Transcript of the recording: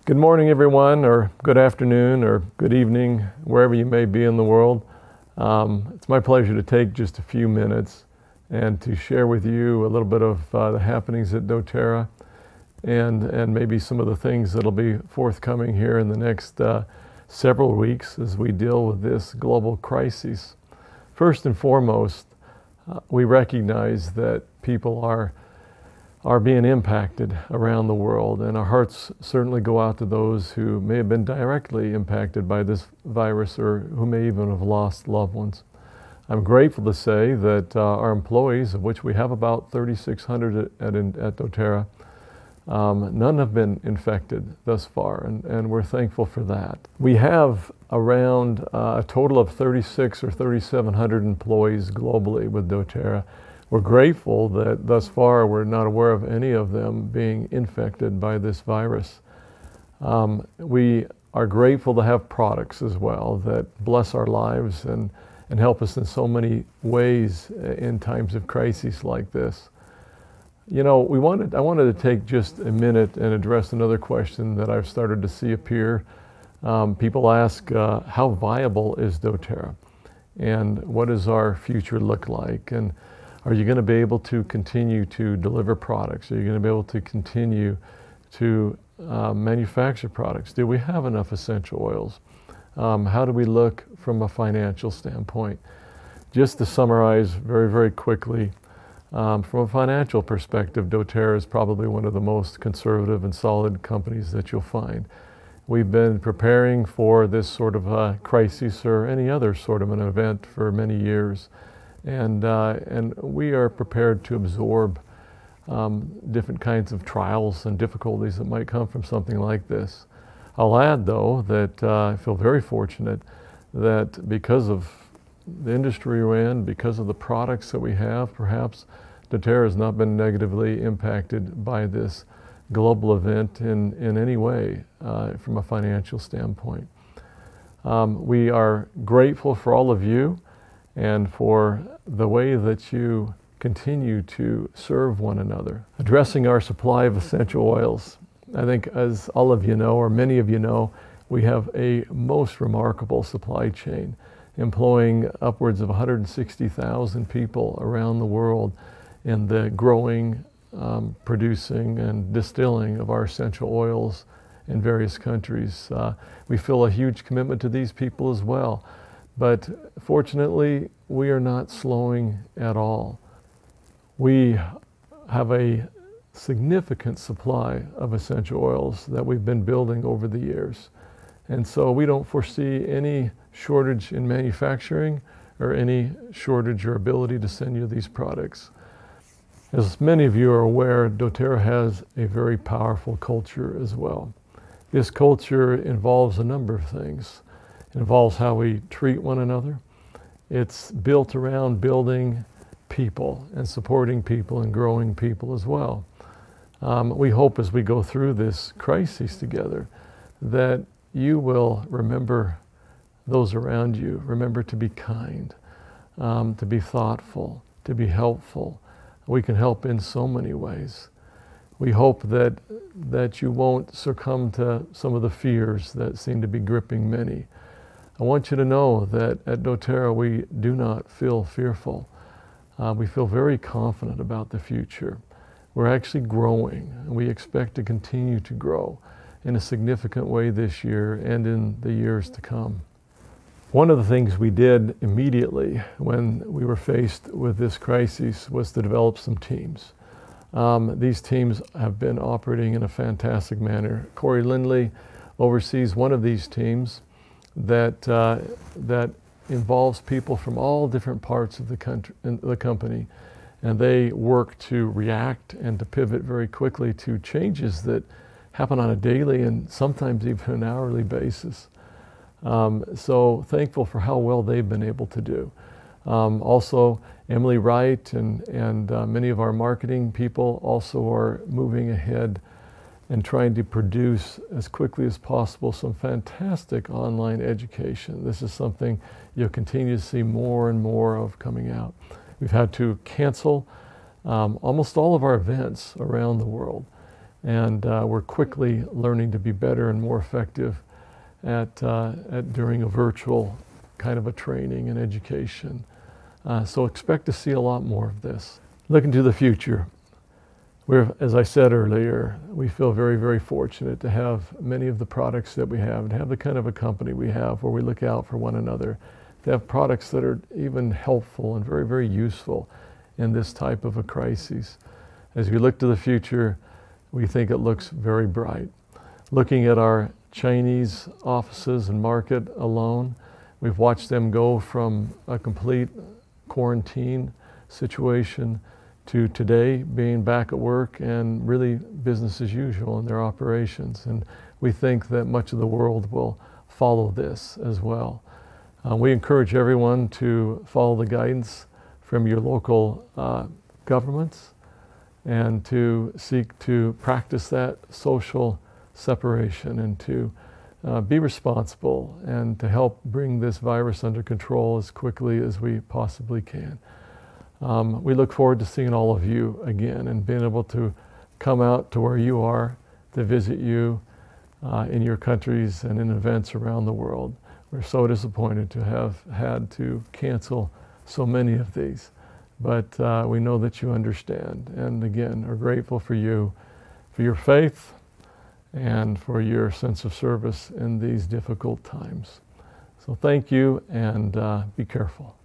Good morning, everyone, or good afternoon, or good evening, wherever you may be in the world. It's my pleasure to take just a few minutes and to share with you a little bit of the happenings at doTERRA and maybe some of the things that'll be forthcoming here in the next several weeks as we deal with this global crisis. First and foremost, we recognize that people are being impacted around the world, and our hearts certainly go out to those who may have been directly impacted by this virus or who may even have lost loved ones. I'm grateful to say that our employees, of which we have about 3,600 at doTERRA, none have been infected thus far, and we're thankful for that. We have around a total of 3,600 or 3,700 employees globally with doTERRA. We're grateful that thus far we're not aware of any of them being infected by this virus. We are grateful to have products as well that bless our lives and help us in so many ways in times of crises like this. You know, I wanted to take just a minute and address another question that I've started to see appear. People ask, how viable is doTERRA? And what does our future look like? And are you going to be able to continue to deliver products? Are you going to be able to continue to manufacture products? Do we have enough essential oils? How do we look from a financial standpoint? Just to summarize very, very quickly, from a financial perspective, doTERRA is probably one of the most conservative and solid companies that you'll find. We've been preparing for this sort of a crisis or any other sort of an event for many years. And we are prepared to absorb different kinds of trials and difficulties that might come from something like this. I'll add, though, that I feel very fortunate that because of the industry we're in, because of the products that we have, perhaps doTERRA has not been negatively impacted by this global event in any way from a financial standpoint. We are grateful for all of you and for the way that you continue to serve one another. Addressing our supply of essential oils, I think as all of you know, or many of you know, we have a most remarkable supply chain employing upwards of 160,000 people around the world in the growing, producing, and distilling of our essential oils in various countries. We feel a huge commitment to these people as well. But fortunately, we are not slowing at all. We have a significant supply of essential oils that we've been building over the years. And so we don't foresee any shortage in manufacturing or any shortage or ability to send you these products. As many of you are aware, doTERRA has a very powerful culture as well. This culture involves a number of things. It involves how we treat one another. It's built around building people and supporting people and growing people as well. We hope as we go through this crisis together that you will remember those around you. Remember to be kind, to be thoughtful, to be helpful. We can help in so many ways. We hope that you won't succumb to some of the fears that seem to be gripping many. I want you to know that at doTERRA we do not feel fearful. We feel very confident about the future. We're actually growing, and we expect to continue to grow in a significant way this year and in the years to come. One of the things we did immediately when we were faced with this crisis was to develop some teams. These teams have been operating in a fantastic manner. Corey Lindley oversees one of these teams that involves people from all different parts of the company, and they work to react and to pivot very quickly to changes that happen on a daily and sometimes even an hourly basis. So thankful for how well they've been able to do. Also, Emily Wright and many of our marketing people also are moving ahead and trying to produce as quickly as possible some fantastic online education. This is something you'll continue to see more and more of coming out. We've had to cancel almost all of our events around the world. And we're quickly learning to be better and more effective at during a virtual kind of a training and education. So expect to see a lot more of this. Looking to the future, as I said earlier, we feel very, very fortunate to have many of the products that we have and have the kind of a company we have where we look out for one another, to have products that are even helpful and very, very useful in this type of a crisis. As we look to the future, we think it looks very bright. Looking at our Chinese offices and market alone, we've watched them go from a complete quarantine situation to today being back at work and really business as usual in their operations. And we think that much of the world will follow this as well. We encourage everyone to follow the guidance from your local governments and to seek to practice that social separation and to be responsible and to help bring this virus under control as quickly as we possibly can. We look forward to seeing all of you again and being able to come out to where you are to visit you in your countries and in events around the world. We're so disappointed to have had to cancel so many of these, but we know that you understand, and again are grateful for you, for your faith, and for your sense of service in these difficult times. So thank you, and be careful.